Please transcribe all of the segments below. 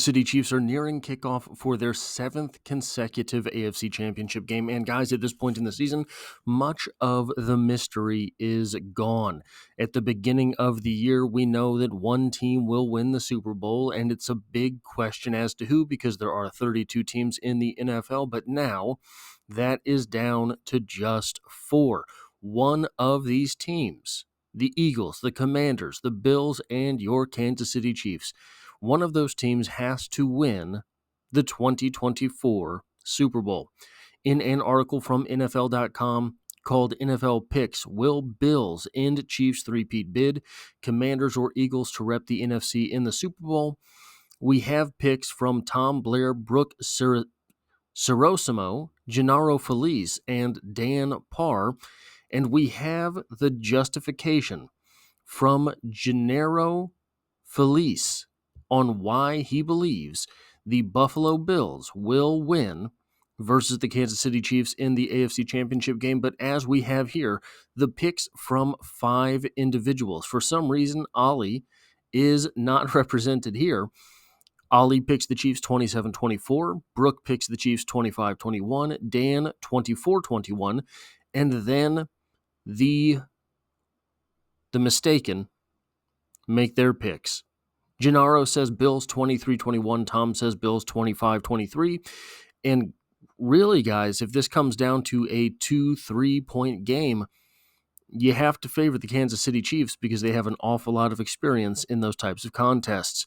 City Chiefs are nearing kickoff for their 7th consecutive AFC Championship game. And guys, at this point in the season, much of the mystery is gone. At the beginning of the year, we know that one team will win the Super Bowl, and it's a big question as to who, because there are 32 teams in the NFL. But now that is down to just 4. One of these teams, the Eagles, the Commanders, the Bills, and your Kansas City Chiefs, one of those teams has to win the 2024 Super Bowl. In an article from NFL.com called NFL Picks, will Bills end Chiefs three-peat bid, Commanders or Eagles to rep the NFC in the Super Bowl? We have picks from Tom Blair, Brooke Cirosimo, Gennaro Felice, and Dan Parr, and we have the justification from Gennaro Felice on why he believes the Buffalo Bills will win versus the Kansas City Chiefs in the AFC Championship game. But as we have here, the picks from 5 individuals. For some reason, Ali is not represented here. Ali picks the Chiefs 27-24, Brooke picks the Chiefs 25-21, Dan 24-21, and then the mistaken make their picks. Gennaro says Bills 23-21, Tom says Bills 25-23, and really, guys, if this comes down to a 2-3 point game, you have to favor the Kansas City Chiefs because they have an awful lot of experience in those types of contests.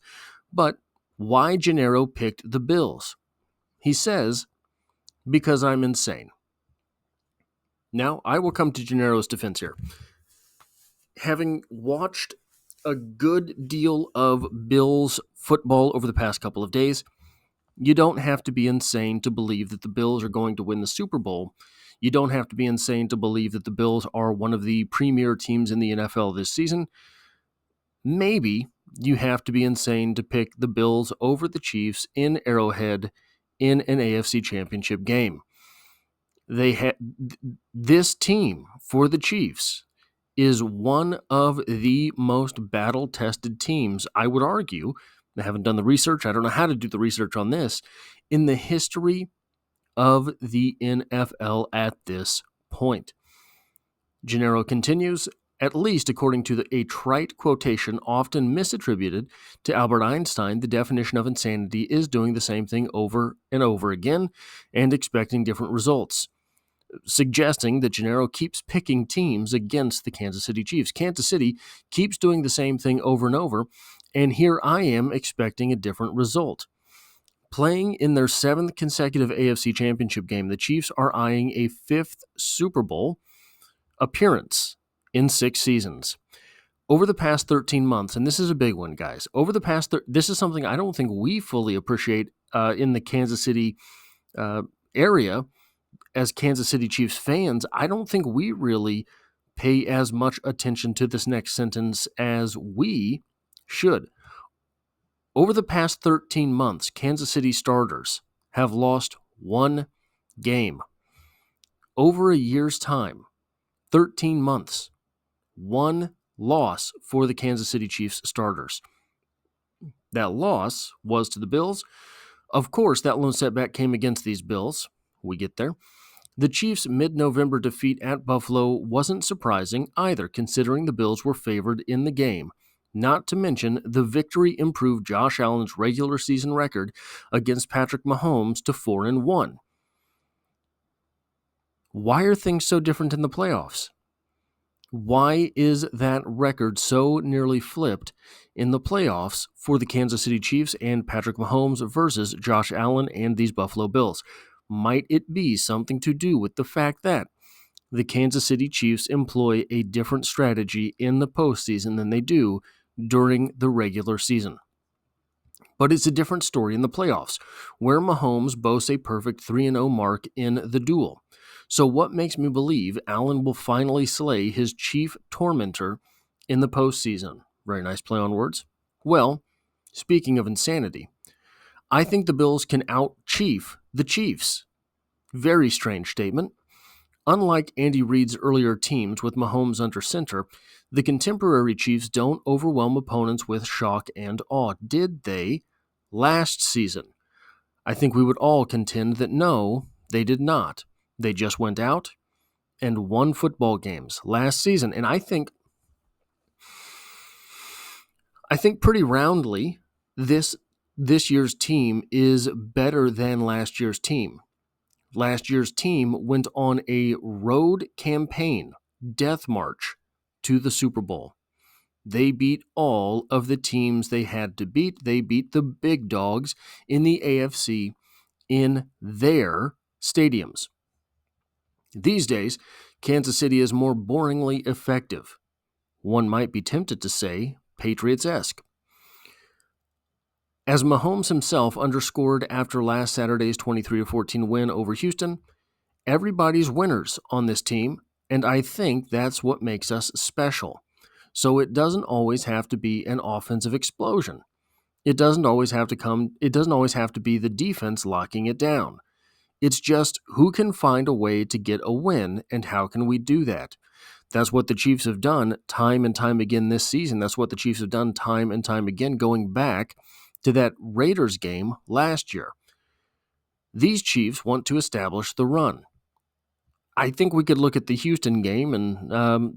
But why Gennaro picked the Bills? He says, because I'm insane. Now, I will come to Gennaro's defense here. Having watched a good deal of Bills football over the past couple of days, you don't have to be insane to believe that the Bills are going to win the Super Bowl. You don't have to be insane to believe that the Bills are one of the premier teams in the NFL this season. Maybe you have to be insane to pick the Bills over the Chiefs in Arrowhead in an AFC Championship game. This team for the Chiefs is one of the most battle-tested teams, I would argue. I haven't done the research. I don't know how to do the research on this in the history of the NFL at this point. Gennaro continues, at least according to a trite quotation often misattributed to Albert Einstein, the definition of insanity is doing the same thing over and over again and expecting different results, suggesting that Gennaro keeps picking teams against the Kansas City Chiefs. Kansas City keeps doing the same thing over and over, and here I am expecting a different result. Playing in their 7th consecutive AFC Championship game, the Chiefs are eyeing a 5th Super Bowl appearance in 6 seasons. Over the past 13 months, and this is a big one, guys, this is something I don't think we fully appreciate in the Kansas City area. As Kansas City Chiefs fans, I don't think we really pay as much attention to this next sentence as we should. Over the past 13 months, Kansas City starters have lost 1 game. Over a year's time, 13 months, 1 loss for the Kansas City Chiefs starters. That loss was to the Bills. Of course, that lone setback came against these Bills. We get there. The Chiefs' mid-November defeat at Buffalo wasn't surprising either, considering the Bills were favored in the game. Not to mention, the victory improved Josh Allen's regular season record against Patrick Mahomes to 4-1. Why are things so different in the playoffs? Why is that record so nearly flipped in the playoffs for the Kansas City Chiefs and Patrick Mahomes versus Josh Allen and these Buffalo Bills? Might it be something to do with the fact that the Kansas City Chiefs employ a different strategy in the postseason than they do during the regular season? But it's a different story in the playoffs, where Mahomes boasts a perfect 3-0 mark in the duel. So what makes me believe Allen will finally slay his chief tormentor in the postseason? Very nice play on words. Well, speaking of insanity, I think the Bills can out-chief the Chiefs. Very strange statement. Unlike Andy Reid's earlier teams with Mahomes under center, the contemporary Chiefs don't overwhelm opponents with shock and awe. Did they last season? I think we would all contend that no, they did not. They just went out and won football games last season. And I think pretty roundly, this year's team is better than last year's team. Last year's team went on a road campaign, death march, to the Super Bowl. They beat all of the teams they had to beat. They beat the big dogs in the AFC in their stadiums. These days, Kansas City is more boringly effective. One might be tempted to say Patriots-esque. As Mahomes himself underscored after last Saturday's 23-14 win over Houston, everybody's winners on this team, and I think that's what makes us special. So it doesn't always have to be an offensive explosion. It doesn't always have to be the defense locking it down. It's just who can find a way to get a win, and how can we do that? That's what the Chiefs have done time and time again this season. That's what the Chiefs have done time and time again going back to that Raiders game last year. These Chiefs want to establish the run. I think we could look at the Houston game, and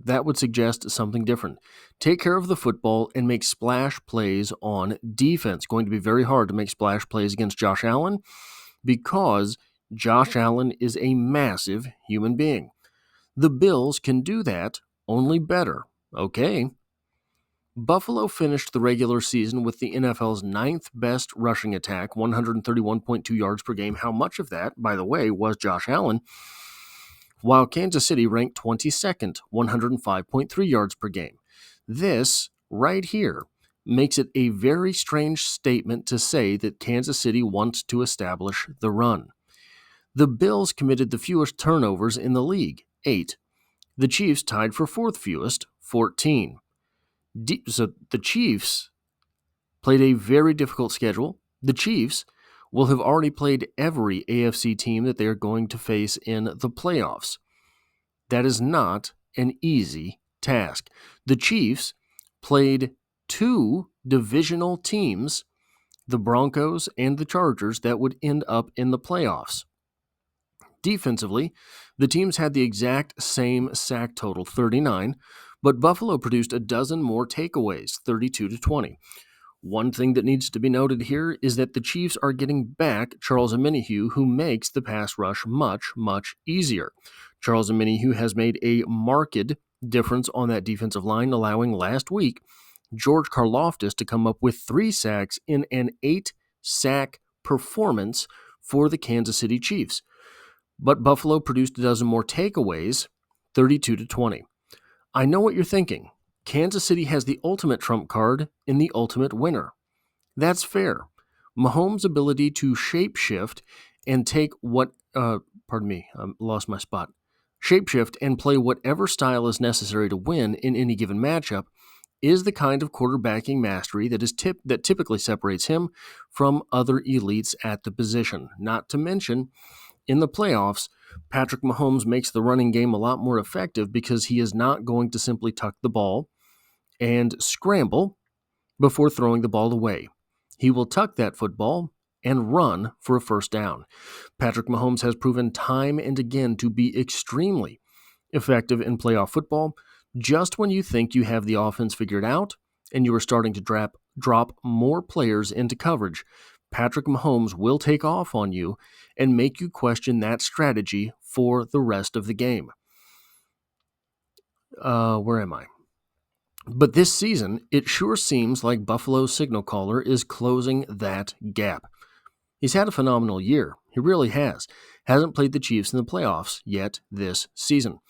that would suggest something different. Take care of the football and make splash plays on defense. Going to be very hard to make splash plays against Josh Allen because Josh Allen is a massive human being. The Bills can do that, only better. Okay. Buffalo finished the regular season with the NFL's 9th best rushing attack, 131.2 yards per game. How much of that, by the way, was Josh Allen? While Kansas City ranked 22nd, 105.3 yards per game. This, right here, makes it a very strange statement to say that Kansas City wants to establish the run. The Bills committed the fewest turnovers in the league, 8. The Chiefs tied for 4th fewest, 14. So the Chiefs played a very difficult schedule. The Chiefs will have already played every AFC team that they are going to face in the playoffs. That is not an easy task. The Chiefs played 2 divisional teams, the Broncos and the Chargers, that would end up in the playoffs. Defensively, the teams had the exact same sack total, 39, but Buffalo produced a dozen more takeaways, 32-20. One thing that needs to be noted here is that the Chiefs are getting back Charles Omenihu, who makes the pass rush much, much easier. Charles Omenihu has made a marked difference on that defensive line, allowing last week George Karlaftis to come up with 3 sacks in an 8-sack performance for the Kansas City Chiefs. But Buffalo produced a dozen more takeaways, 32-20. I know what you're thinking. Kansas City has the ultimate trump card in the ultimate winner. That's fair. Mahomes' ability to shapeshift and take Shapeshift and play whatever style is necessary to win in any given matchup is the kind of quarterbacking mastery that typically separates him from other elites at the position. Not to mention, in the playoffs, Patrick Mahomes makes the running game a lot more effective because he is not going to simply tuck the ball and scramble before throwing the ball away. He will tuck that football and run for a first down. Patrick Mahomes has proven time and again to be extremely effective in playoff football. Just when you think you have the offense figured out and you are starting to drop more players into coverage, Patrick Mahomes will take off on you and make you question that strategy for the rest of the game. Where am I? But this season, it sure seems like Buffalo's signal caller is closing that gap. He's had a phenomenal year. He really has. Hasn't played the Chiefs in the playoffs yet this season.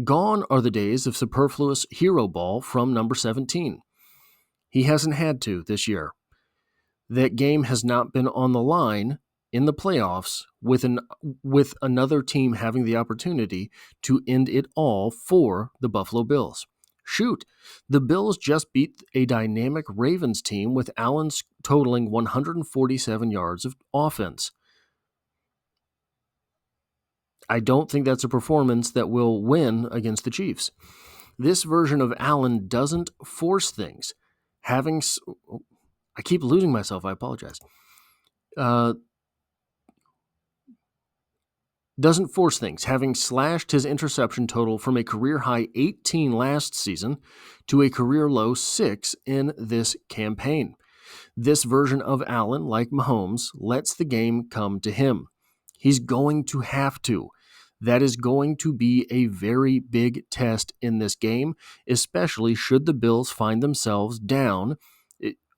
Gone are the days of superfluous hero ball from number 17. He hasn't had to this year. That game has not been on the line in the playoffs with another team having the opportunity to end it all for the Buffalo Bills. Shoot, the Bills just beat a dynamic Ravens team with Allen totaling 147 yards of offense. I don't think that's a performance that will win against the Chiefs. This version of Allen doesn't force things. I keep losing myself, I apologize. doesn't force things, having slashed his interception total from a career-high 18 last season to a career-low 6 in this campaign. This version of Allen, like Mahomes, lets the game come to him. He's going to have to. That is going to be a very big test in this game, especially should the Bills find themselves down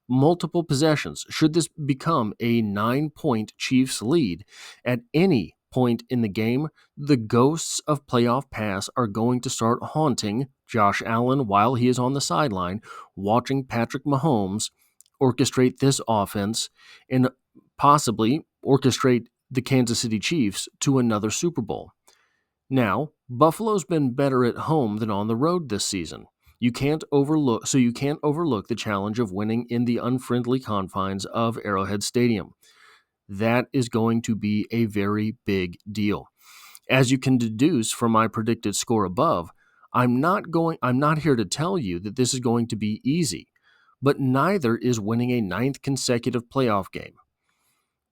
multiple possessions. Should this become a 9-point Chiefs lead at any point in the game, the ghosts of playoff pass are going to start haunting Josh Allen while he is on the sideline, watching Patrick Mahomes orchestrate this offense and possibly orchestrate the Kansas City Chiefs to another Super Bowl. Now, Buffalo's been better at home than on the road this season. You can't overlook the challenge of winning in the unfriendly confines of Arrowhead Stadium. That is going to be a very big deal. As you can deduce from my predicted score above, I'm not here to tell you that this is going to be easy, but neither is winning a 9th consecutive playoff game.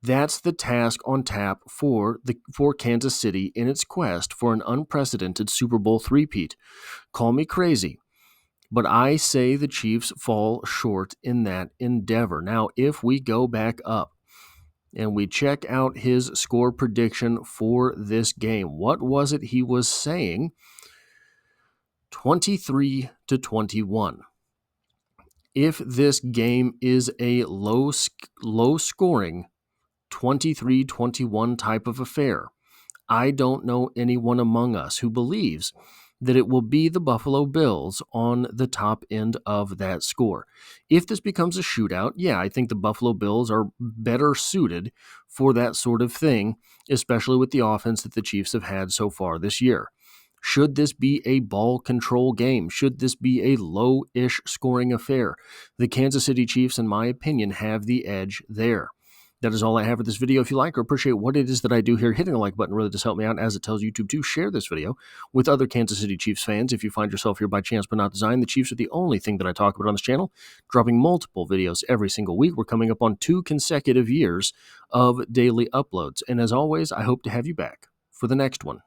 That's the task on tap for Kansas City in its quest for an unprecedented Super Bowl three-peat. Call me crazy, but I say the Chiefs fall short in that endeavor. Now, if we go back up and we check out his score prediction for this game, what was it he was saying? 23-21. If this game is a low-scoring 23-21 type of affair, I don't know anyone among us who believes that it will be the Buffalo Bills on the top end of that score. If this becomes a shootout, yeah, I think the Buffalo Bills are better suited for that sort of thing, especially with the offense that the Chiefs have had so far this year. Should this be a ball control game? Should this be a low-ish scoring affair? The Kansas City Chiefs, in my opinion, have the edge there. That is all I have for this video. If you like or appreciate what it is that I do here, hitting the like button really does help me out, as it tells YouTube to share this video with other Kansas City Chiefs fans. If you find yourself here by chance but not design, the Chiefs are the only thing that I talk about on this channel, dropping multiple videos every single week. We're coming up on 2 consecutive years of daily uploads. And as always, I hope to have you back for the next one.